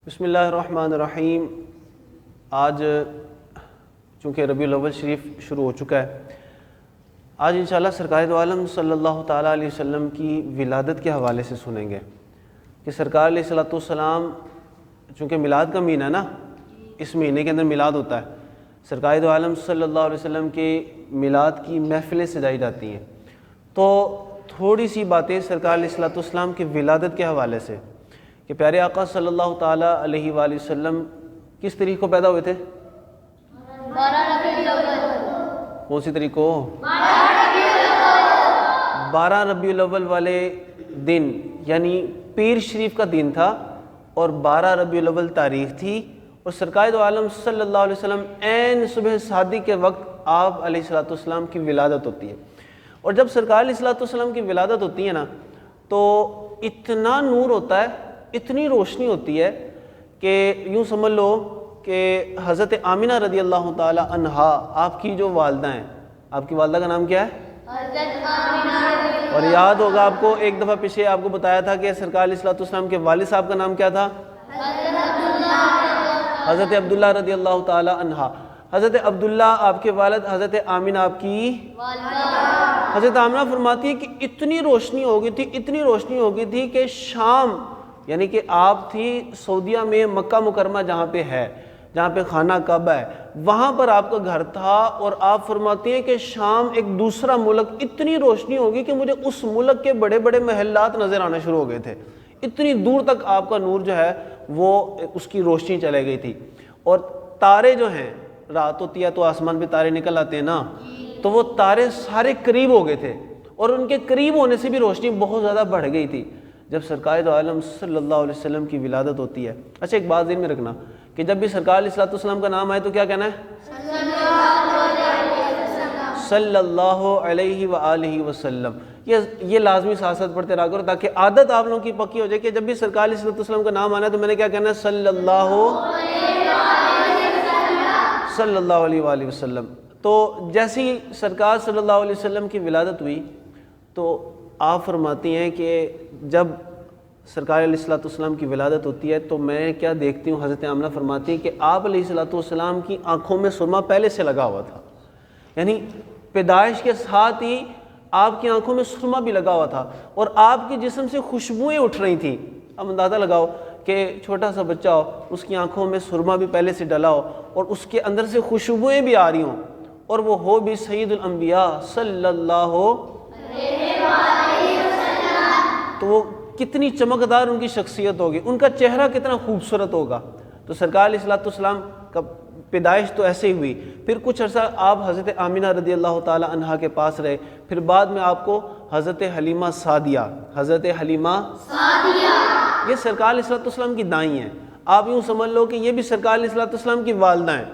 بسم اللہ الرحمن الرحیم۔ آج چونکہ ربیع الاول شریف شروع ہو چکا ہے، آج انشاءاللہ سرکار دو عالم صلی اللہ تعالیٰ علیہ وسلم کی ولادت کے حوالے سے سنیں گے کہ سرکار علیہ الصلوۃ والسلام، چونکہ میلاد کا مہینہ ہے نا، اس مہینے کے اندر میلاد ہوتا ہے، سرکار دو عالم صلی اللہ علیہ وسلم کے میلاد کی محفلیں سجائی جاتی ہیں۔ تو تھوڑی سی باتیں سرکار علیہ الصلوۃ والسلام کی ولادت کے حوالے سے کہ پیارے آقا صلی اللہ تعالیٰ علیہ وآلہ وسلم کس تاریخ کو پیدا ہوئے تھے؟ 12 ربیع الاول۔ کون سی تاریخ کو؟ 12 ربیع الاول والے دن، یعنی پیر شریف کا دن تھا اور 12 ربیع الاول تاریخ تھی، اور سرکار دو عالم صلی اللہ علیہ وسلم عین صبح صادق کے وقت آپ علیہ الصلوۃ والسلام کی ولادت ہوتی ہے۔ اور جب سرکار علیہ الصلوۃ والسلام کی ولادت ہوتی ہے نا، تو اتنا نور ہوتا ہے، اتنی روشنی ہوتی ہے کہ یوں سمجھ لو کہ حضرت آمنہ رضی اللہ تعالی عنہا، آپ کی جو والدہ ہیں، آپ کی والدہ کا نام کیا ہے؟ حضرت آمنہ رضی اللہ۔ اور یاد ہوگا آپ کو، ایک دفعہ پیچھے آپ کو بتایا تھا کہ سرکار علیہ الصلوۃ والسلام کے والد صاحب کا نام کیا تھا؟ حضرت عبداللہ رضی اللہ تعالی عنہا۔ حضرت عبداللہ آپ کے والد، حضرت آمنہ آپ کی والدہ۔ حضرت آمنہ فرماتی ہے کہ اتنی روشنی ہو گئی تھی، اتنی روشنی ہو گئی تھی کہ شام، یعنی کہ آپ تھی سعودیہ میں، مکہ مکرمہ جہاں پہ ہے، جہاں پہ خانہ کعبہ ہے، وہاں پر آپ کا گھر تھا، اور آپ فرماتی ہیں کہ شام ایک دوسرا ملک، اتنی روشنی ہوگی کہ مجھے اس ملک کے بڑے بڑے محلات نظر آنا شروع ہو گئے تھے، اتنی دور تک آپ کا نور جو ہے وہ اس کی روشنی چلے گئی تھی۔ اور تارے جو ہیں، رات ہوتی ہے تو آسمان پہ تارے نکل آتے ہیں نا، تو وہ تارے سارے قریب ہو گئے تھے، اور ان کے قریب ہونے سے بھی روشنی بہت زیادہ بڑھ گئی تھی جب سرکار دو عالم صلی اللہ علیہ وسلم کی ولادت ہوتی ہے۔ اچھا، ایک بات ذہن میں رکھنا کہ جب بھی سرکار علیہ الصلوۃ والسلام کا نام آئے تو کیا کہنا ہے؟ صلی اللہ علیہ وآلہ وسلم۔ یہ لازمی ساتھ ساتھ پڑھتے رہا کرو تاکہ عادت آپ لوگوں کی پکی ہو جائے کہ جب بھی سرکار علیہ الصلوۃ والسلام کا نام آنا ہے تو میں نے کیا کہنا ہے؟ صلی اللہ علیہ وآلہ وسلم۔ تو جیسی سرکار صلی اللہ علیہ وسلم کی ولادت ہوئی تو آپ فرماتی ہیں کہ جب سرکار علیہ الصلوۃ والسلام کی ولادت ہوتی ہے تو میں کیا دیکھتی ہوں، حضرت آمنہ فرماتی ہیں کہ آپ علیہ الصلوۃ والسلام کی آنکھوں میں سرما پہلے سے لگا ہوا تھا، یعنی پیدائش کے ساتھ ہی آپ کی آنکھوں میں سرما بھی لگا ہوا تھا، اور آپ کے جسم سے خوشبوئیں اٹھ رہی تھیں۔ اب اندازہ لگاؤ کہ چھوٹا سا بچہ ہو، اس کی آنکھوں میں سرما بھی پہلے سے ڈلا ہو، اور اس کے اندر سے خوشبوئیں بھی آ رہی ہوں، اور وہ ہو بھی سید الانبیاء صلی اللہ علیہ وسلم، تو وہ کتنی چمکدار ان کی شخصیت ہوگی، ان کا چہرہ کتنا خوبصورت ہوگا۔ تو سرکار علیہ الصلوۃ والسلام کا پیدائش تو ایسے ہی ہوئی، پھر کچھ عرصہ آپ حضرت آمنہ رضی اللہ تعالی عنہا کے پاس رہے، پھر بعد میں آپ کو حضرت حلیمہ سعدیہ، حضرت حلیمہ سعدیہ، یہ سرکار علیہ الصلوۃ والسلام کی دائیں ہیں، آپ یوں سمجھ لو کہ یہ بھی سرکار علیہ الصلوۃ والسلام کی والدہ ہیں،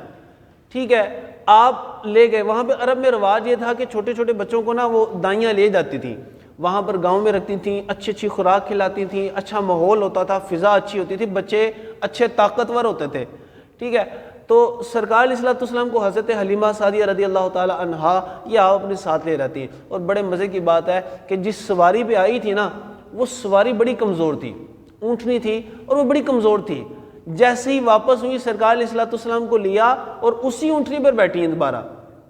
ٹھیک ہے۔ آپ لے گئے وہاں پہ، عرب میں رواج یہ تھا کہ چھوٹے چھوٹے بچوں کو نا وہ دائیاں لے جاتی تھیں، وہاں پر گاؤں میں رکھتی تھیں، اچھی اچھی خوراک کھلاتی تھیں، اچھا ماحول ہوتا تھا، فضا اچھی ہوتی تھی، بچے اچھے طاقتور ہوتے تھے، ٹھیک ہے۔ تو سرکار علیہ الصلوۃ والسلام کو حضرت حلیمہ سعدیہ رضی اللہ تعالی عنہا یہ آپ اپنے ساتھ لے رہتی ہیں، اور بڑے مزے کی بات ہے کہ جس سواری پہ آئی تھی نا، وہ سواری بڑی کمزور تھی، اونٹنی تھی، اور وہ بڑی کمزور تھی۔ جیسے ہی واپس ہوئی، سرکار علیہ الصلوۃ والسلام کو لیا اور اسی اونٹنی پر بیٹھی ہیں دوبارہ۔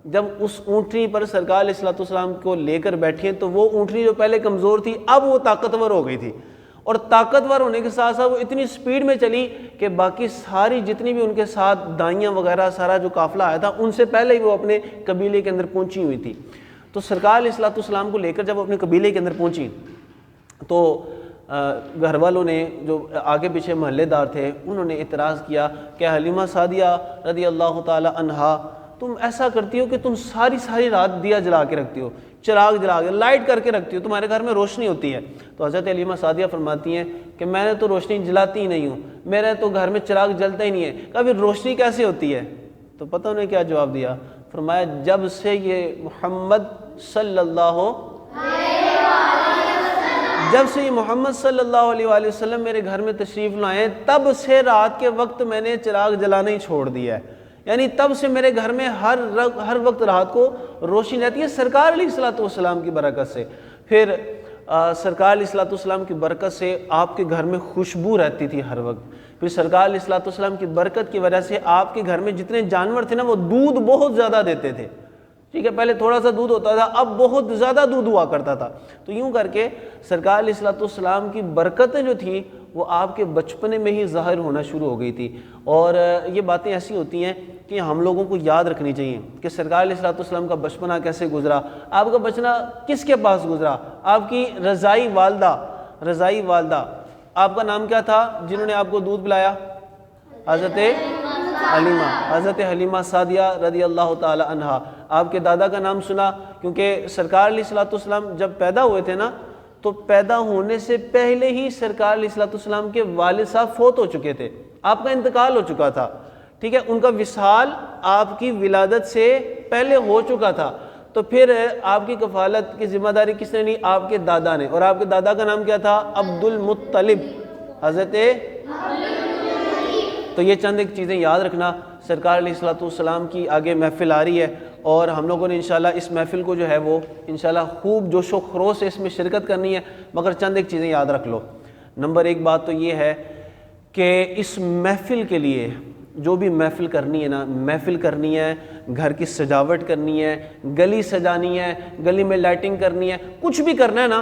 جب اس اونٹنی پر سرکار علیہ الصلوۃ والسلام کو لے کر بیٹھی ہیں تو وہ اونٹنی جو پہلے کمزور تھی اب وہ طاقتور ہو گئی تھی، اور طاقتور ہونے کے ساتھ ساتھ وہ اتنی سپیڈ میں چلی کہ باقی ساری جتنی بھی ان کے ساتھ دائیاں وغیرہ سارا جو قافلہ آیا تھا ان سے پہلے ہی وہ اپنے قبیلے کے اندر پہنچی ہوئی تھی۔ تو سرکار علیہ الصلوۃ والسلام کو لے کر جب اپنے قبیلے کے اندر پہنچی تو گھر والوں نے، جو آگے پیچھے محلے دار تھے، انہوں نے اعتراض کیا کہ حلیمہ سعدیہ رضی اللہ تعالی عنہا، تم ایسا کرتی ہو کہ تم ساری رات دیا جلا کے رکھتی ہو، چراغ جلا کے، لائٹ کر کے رکھتی ہو، تمہارے گھر میں روشنی ہوتی ہے۔ تو حضرت حلیمہ سعدیہ فرماتی ہیں کہ میں نے تو روشنی جلاتی ہی نہیں ہوں، میرے تو گھر میں چراغ جلتا ہی نہیں ہے۔ کہا پھر روشنی کیسے ہوتی ہے؟ تو پتہ انہیں کیا جواب دیا، فرمایا جب سے یہ محمد صلی اللہ علیہ وسلم میرے گھر میں تشریف لائے، تب سے رات کے وقت میں نے چراغ جلانا ہی چھوڑ دیا ہے، یعنی تب سے میرے گھر میں ہر وقت رات کو روشنی رہتی ہے سرکار علیہ الصلوۃ والسلام کی برکت سے۔ پھر سرکار علیہ الصلوۃ والسلام کی برکت سے آپ کے گھر میں خوشبو رہتی تھی ہر وقت، پھر سرکار علیہ الصلوۃ والسلام کی برکت کی وجہ سے آپ کے گھر میں جتنے جانور تھے نا وہ دودھ بہت زیادہ دیتے تھے، ٹھیک ہے، پہلے تھوڑا سا دودھ ہوتا تھا، اب بہت زیادہ دودھ ہوا کرتا تھا۔ تو یوں کر کے سرکار علیہ الصلوۃ والسلام کی برکتیں جو تھیں وہ آپ کے بچپنے میں ہی ظاہر ہونا شروع ہو گئی تھی۔ اور یہ باتیں ایسی ہوتی ہیں کہ ہم لوگوں کو یاد رکھنی چاہیے کہ سرکار علیہ الصلوۃ والسلام کا بچپنا کیسے گزرا، آپ کا بچپنا کس کے پاس گزرا۔ آپ کی رضائی والدہ آپ کا نام کیا تھا جنہوں نے آپ کو دودھ پلایا؟ حضرت حلیمہ سعدیہ رضی اللہ تعالی عنہا۔ آپ کے دادا کا نام سنا؟ کیونکہ سرکار علیہ الصلوۃ والسلام جب پیدا ہوئے تھے نا تو پیدا ہونے سے پہلے ہی سرکار علیہ الصلوۃ والسلام کے والد صاحب فوت ہو چکے تھے، آپ کا انتقال ہو چکا تھا، ٹھیک ہے، ان کا وصال آپ کی ولادت سے پہلے ہو چکا تھا۔ تو پھر آپ کی کفالت کی ذمہ داری کس نے لی؟ آپ کے دادا نے۔ اور آپ کے دادا کا نام کیا تھا؟ عبد المطلب، حضرت۔ تو یہ چند ایک چیزیں یاد رکھنا۔ سرکار علیہ الصلوۃ والسلام کی آگے محفل آ رہی ہے اور ہم لوگوں نے انشاءاللہ اس محفل کو جو ہے وہ انشاءاللہ خوب جوش و خروش سے اس میں شرکت کرنی ہے، مگر چند ایک چیزیں یاد رکھ لو۔ نمبر ایک بات تو یہ ہے کہ اس محفل کے لیے جو بھی محفل کرنی ہے نا، محفل کرنی ہے، گھر کی سجاوٹ کرنی ہے، گلی سجانی ہے، گلی میں لائٹنگ کرنی ہے، کچھ بھی کرنا ہے نا،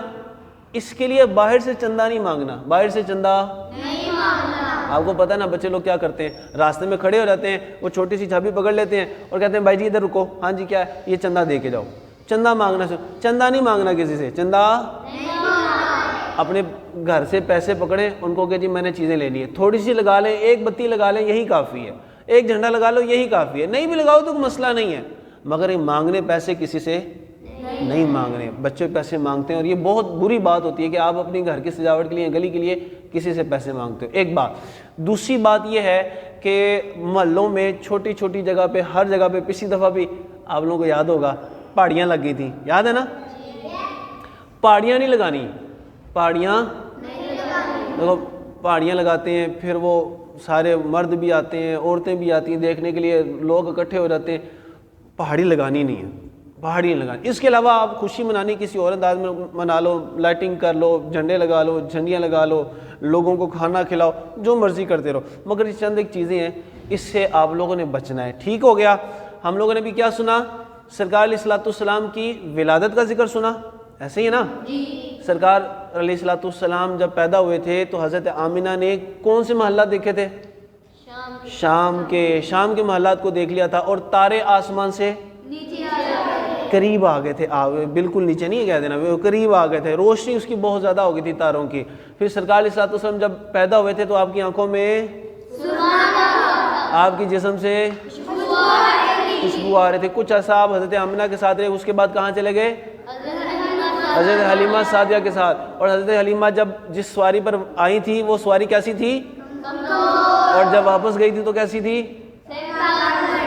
اس کے لیے باہر سے چندہ نہیں مانگنا، باہر سے چندہ نہیں مانگنا۔ آپ کو پتہ نا بچے لوگ کیا کرتے ہیں، راستے میں کھڑے ہو جاتے ہیں، وہ چھوٹی سی چابی پکڑ لیتے ہیں اور کہتے ہیں بھائی جی ادھر رکو، ہاں جی کیا ہے، یہ چندہ دے کے جاؤ۔ چندہ مانگنا، چندہ نہیں مانگنا کسی سے، چندہ اپنے گھر سے پیسے پکڑیں، ان کو کہ جی میں نے چیزیں لینی ہے، تھوڑی سی لگا لیں، ایک بتی لگا لیں، یہی کافی ہے، ایک جھنڈا لگا لو یہی کافی ہے، نہیں بھی لگاؤ تو کوئی مسئلہ نہیں ہے، مگر یہ مانگنے پیسے کسی سے نہیں مانگنے۔ بچے پیسے مانگتے ہیں اور یہ بہت بری بات ہوتی ہے کہ آپ اپنی گھر کی سجاوٹ کے لیے، گلی کے لیے کسی سے پیسے مانگتے ہو، ایک بات۔ دوسری بات یہ ہے کہ محلوں میں چھوٹی چھوٹی جگہ پہ، ہر جگہ پہ، پچھلی دفعہ بھی آپ لوگوں کو یاد ہوگا پہاڑیاں لگ گئی تھیں، یاد ہے نا؟ پہاڑیاں نہیں لگانی، پہاڑیاں دیکھو، پہاڑیاں لگاتے ہیں، پھر وہ سارے مرد بھی آتے ہیں، عورتیں بھی آتی ہیں دیکھنے کے لیے، لوگ اکٹھے ہو جاتے ہیں، پہاڑی لگانی نہیں ہے، پہاڑی نہیں لگانی۔ اس کے علاوہ آپ خوشی منانی کسی اور انداز میں منا لو، لائٹنگ کر لو، جھنڈے لگا لو، جھنڈیاں لگا لو، لوگوں کو کھانا کھلاؤ، جو مرضی کرتے رہو، مگر یہ چند ایک چیزیں ہیں، اس سے آپ لوگوں نے بچنا ہے۔ ٹھیک ہو گیا؟ ہم لوگوں نے بھی کیا سنا؟ سرکار علیہ الصلوۃ والسلام کی ولادت کا ذکر سنا، ایسے ہی ہے نا؟ سرکار علیہ الصلوۃ والسلام جب پیدا ہوئے تھے تو حضرت آمینہ نے کون سے محلات دیکھے تھے؟ شام کے محلات کو دیکھ لیا تھا، اور تارے آسمان سے قریب آ گئے تھے، بالکل نیچے نہیں کہہ دینا، وہ قریب آ گئے تھے، روشنی اس کی بہت زیادہ ہو گئی تھی تاروں کی۔ پھر سرکار علیہ الصلوۃ والسلام جب پیدا ہوئے تھے تو آپ کی آنکھوں میں، آپ کی جسم سے خوشبو آ رہے تھے۔ کچھ عرصہ آپ حضرت آمنہ کے ساتھ رہے، اس کے بعد کہاں چلے گئے؟ حضرت حلیمہ سعدیہ کے ساتھ۔ اور حضرت حلیمہ جب جس سواری پر آئی تھی وہ سواری کیسی تھی؟ اور جب واپس گئی تھی تو کیسی تھی؟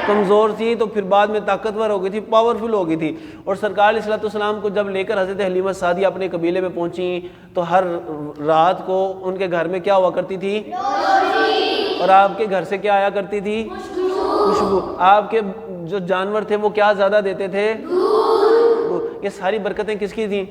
کمزور تھی، تو پھر بعد میں طاقتور ہو گئی تھی، پاورفل ہو گئی تھی۔ اور سرکار علیہ الصلوۃ والسلام کو جب لے کر حضرت حلیمہ سعدیہ اپنے قبیلے میں پہنچی تو ہر رات کو ان کے گھر میں کیا ہوا کرتی تھی؟ اور آپ کے گھر سے کیا آیا کرتی تھی؟ خوشبو۔ آپ کے جو جانور تھے وہ کیا زیادہ دیتے تھے؟ یہ ساری برکتیں کس کی تھیں؟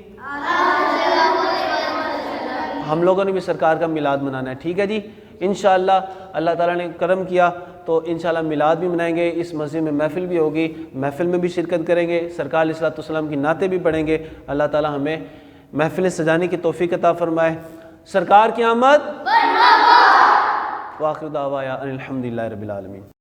ہم لوگوں نے بھی سرکار کا میلاد منانا ہے، ٹھیک ہے جی؟ انشاءاللہ اللہ تعالیٰ نے کرم کیا تو انشاءاللہ میلاد بھی منائیں گے، اس مسجد میں محفل بھی ہوگی، محفل میں بھی شرکت کریں گے، سرکار علیہ الصلوۃ والسلام کی نعتیں بھی پڑھیں گے۔ اللہ تعالیٰ ہمیں محفلیں سجانے کی توفیق عطا فرمائے۔ سرکار کی آمد، وآخر دعوانا ان الحمدللہ رب العالمین۔